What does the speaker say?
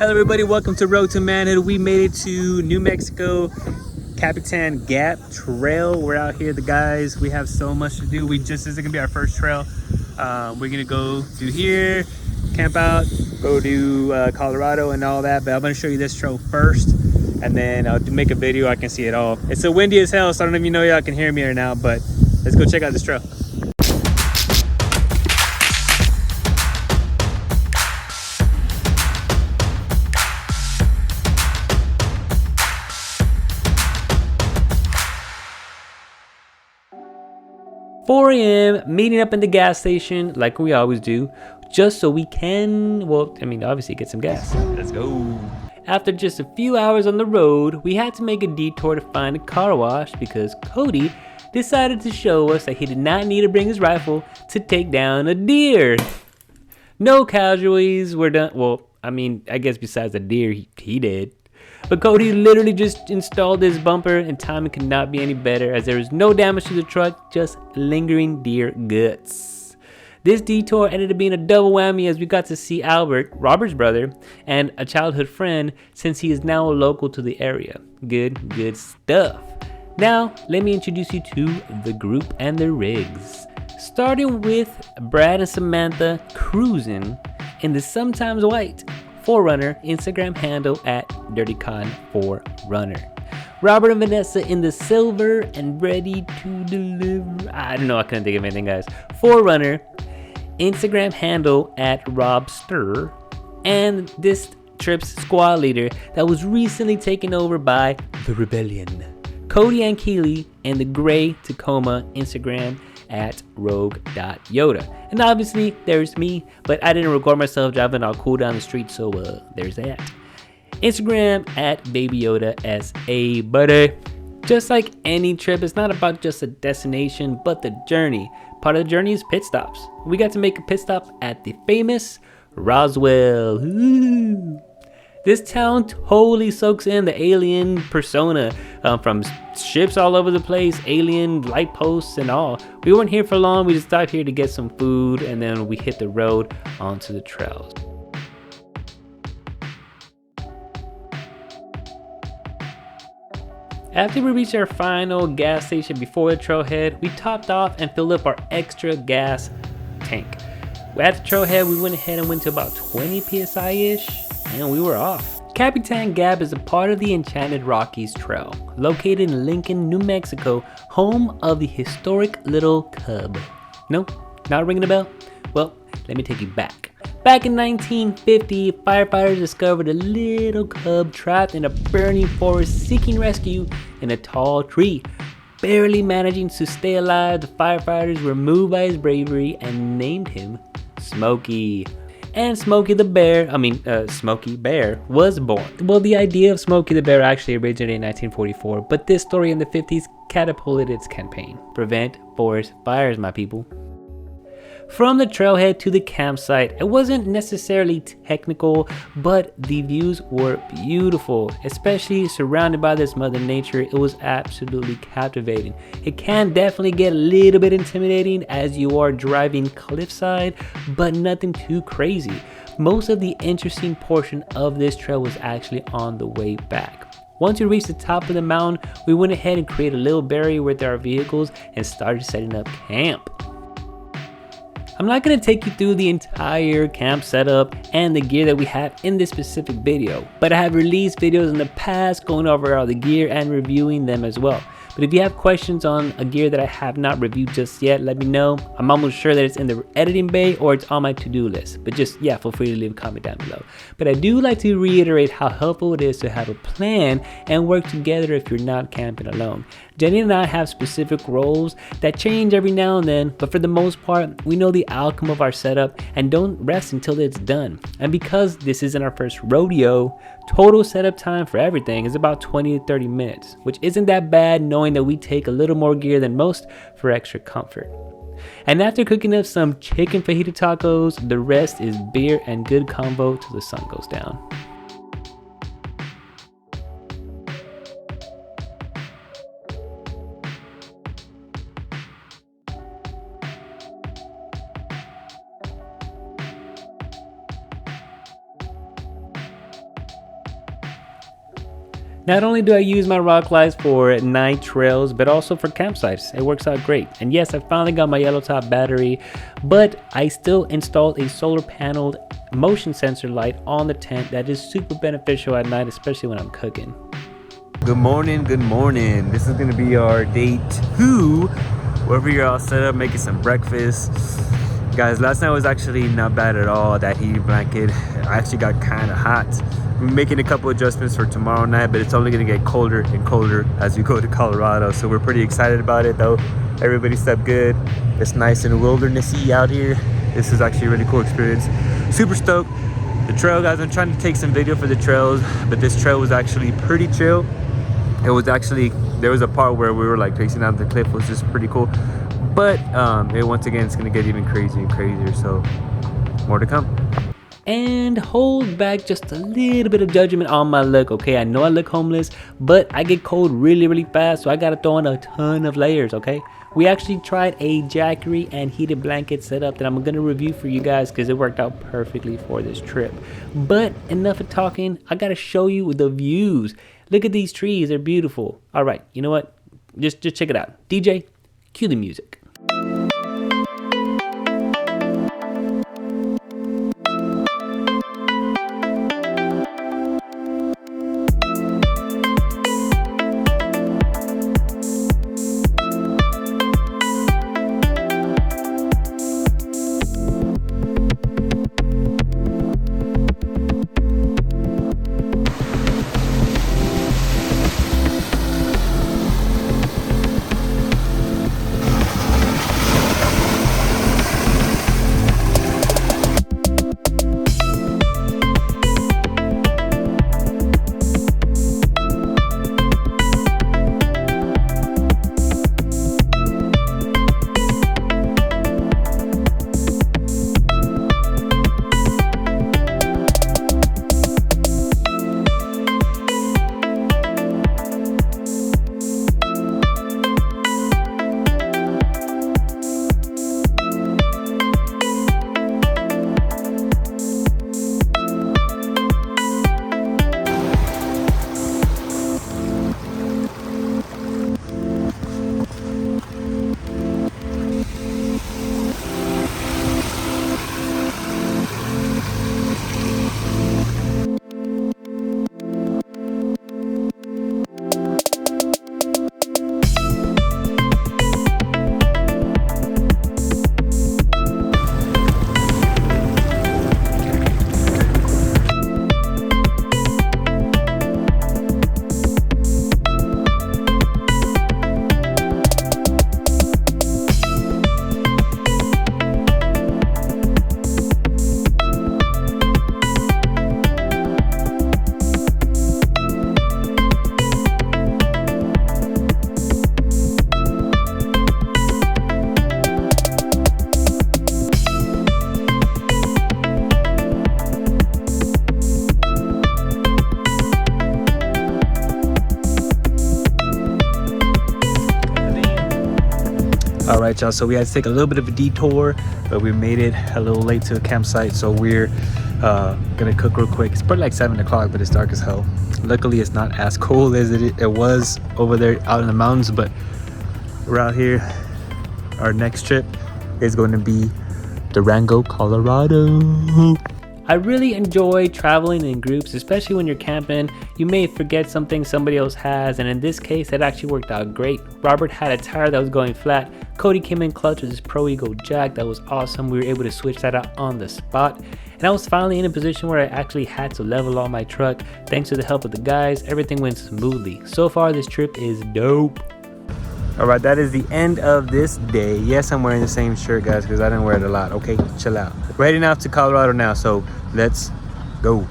Hello everybody, welcome to Road to Manhood. We made it to New Mexico, Capitan Gap Trail. We're out here, the guys. We have so much to do. This is gonna be our first trail. We're gonna go through here, camp out, go to Colorado and all that, but I'm gonna show you this trail first, and then I'll make a video. I can see it all. It's so windy as hell, so I don't know if you know y'all can hear me right now, but let's go check out this trail. 4 a.m. meeting up in the gas station like we always do, just so we can, obviously get some gas. Let's go. After just a few hours on the road, we had to make a detour to find a car wash because Cody decided to show us that he did not need to bring his rifle to take down a deer. No casualties were done. I guess besides the deer, he did. But Cody literally just installed his bumper, and timing could not be any better as there was no damage to the truck, just lingering deer guts. This detour ended up being a double whammy as we got to see Albert, Robert's brother, and a childhood friend since he is now local to the area. Good stuff. Now, let me introduce you to the group and their rigs. Starting with Brad and Samantha cruising in the sometimes white 4Runner Instagram handle at DirtyCon4Runner. Robert and Vanessa in the silver and ready to deliver. I couldn't think of anything, guys. 4Runner Instagram handle at Robster, and this trip's squad leader that was recently taken over by the Rebellion, Cody and Keely, and the gray Tacoma Instagram at rogue.yoda. And obviously there's me, but I didn't record myself driving all cool down the street, so there's that. Instagram at baby yoda SA, buddy. Just like any trip, it's not about just a destination but the journey. Part of the journey is pit stops. We got to make a pit stop at the famous Roswell. Ooh. This town totally soaks in the alien persona, from ships all over the place, alien light posts and all. We weren't here for long, we just stopped here to get some food, and then we hit the road onto the trails. After we reached our final gas station before the trailhead, we topped off and filled up our extra gas tank. At the trailhead, we went ahead and went to about 20 psi-ish, and we were off. Capitan Gap is a part of the Enchanted Rockies Trail, located in Lincoln, New Mexico, home of the historic Little Cub. No? Not ringing a bell? Well, let me take you back. Back in 1950, firefighters discovered a little cub trapped in a burning forest seeking rescue in a tall tree. Barely managing to stay alive, the firefighters were moved by his bravery and named him Smokey. And Smokey Bear was born. Well, the idea of Smokey the Bear actually originated in 1944, but this story in the 50s catapulted its campaign. Prevent forest fires, my people. From the trailhead to the campsite, it wasn't necessarily technical, but the views were beautiful, especially surrounded by this mother nature. It was absolutely captivating. It can definitely get a little bit intimidating as you are driving cliffside, but nothing too crazy. Most of the interesting portion of this trail was actually on the way back. Once we reached the top of the mountain, we went ahead and created a little barrier with our vehicles and started setting up camp. I'm not going to take you through the entire camp setup and the gear that we have in this specific video, but I have released videos in the past going over all the gear and reviewing them as well. But if you have questions on a gear that I have not reviewed just yet, let me know. I'm almost sure that it's in the editing bay or it's on my to-do list. But just, feel free to leave a comment down below. But I do like to reiterate how helpful it is to have a plan and work together if you're not camping alone. Jenny and I have specific roles that change every now and then, but for the most part, we know the outcome of our setup and don't rest until it's done. And because this isn't our first rodeo, total setup time for everything is about 20 to 30 minutes, which isn't that bad knowing that we take a little more gear than most for extra comfort. And after cooking up some chicken fajita tacos, the rest is beer and good convo till the sun goes down. Not only do I use my rock lights for night trails, but also for campsites. It works out great. And yes, I finally got my yellow top battery, but I still installed a solar paneled motion sensor light on the tent that is super beneficial at night, especially when I'm cooking. Good morning, good morning. This is gonna be our day 2. Wherever you're all set up, making some breakfast. Guys, last night was actually not bad at all. That heating blanket, I actually got kind of hot. I'm making a couple adjustments for tomorrow night, but it's only gonna get colder and colder as we go to Colorado. So we're pretty excited about it though. Everybody slept good. It's nice and wildernessy out here. This is actually a really cool experience. Super stoked. The trail, guys, I'm trying to take some video for the trails, but this trail was actually pretty chill. It was actually, there was a part where we were like facing down the cliff, was just pretty cool. But once again, it's gonna get even crazier and crazier, so more to come. And hold back just a little bit of judgment on my look, okay? I know I look homeless, but I get cold really fast, so I gotta throw in a ton of layers, okay? We actually tried a Jackery and heated blanket setup that I'm gonna review for you guys because it worked out perfectly for this trip. But enough of talking, I gotta show you the views. Look at these trees, they're beautiful. All right, you know what? Just check it out. DJ, cue the music. All right, y'all, so we had to take a little bit of a detour, but we made it a little late to the campsite, so we're gonna cook real quick. It's probably like 7 o'clock, but it's dark as hell. Luckily, it's not as cold as it was over there out in the mountains, but we're out here. Our next trip is going to be Durango, Colorado. I really enjoy traveling in groups, especially when you're camping. You may forget something somebody else has, and in this case, it actually worked out great. Robert had a tire that was going flat. Cody came in clutch with his Pro Ego jack. That was awesome. We were able to switch that out on the spot. And I was finally in a position where I actually had to level out my truck. Thanks to the help of the guys, everything went smoothly. So far, this trip is dope. All right, that is the end of this day. Yes, I'm wearing the same shirt, guys, because I didn't wear it a lot. Okay, chill out. We're heading out to Colorado now, so let's go.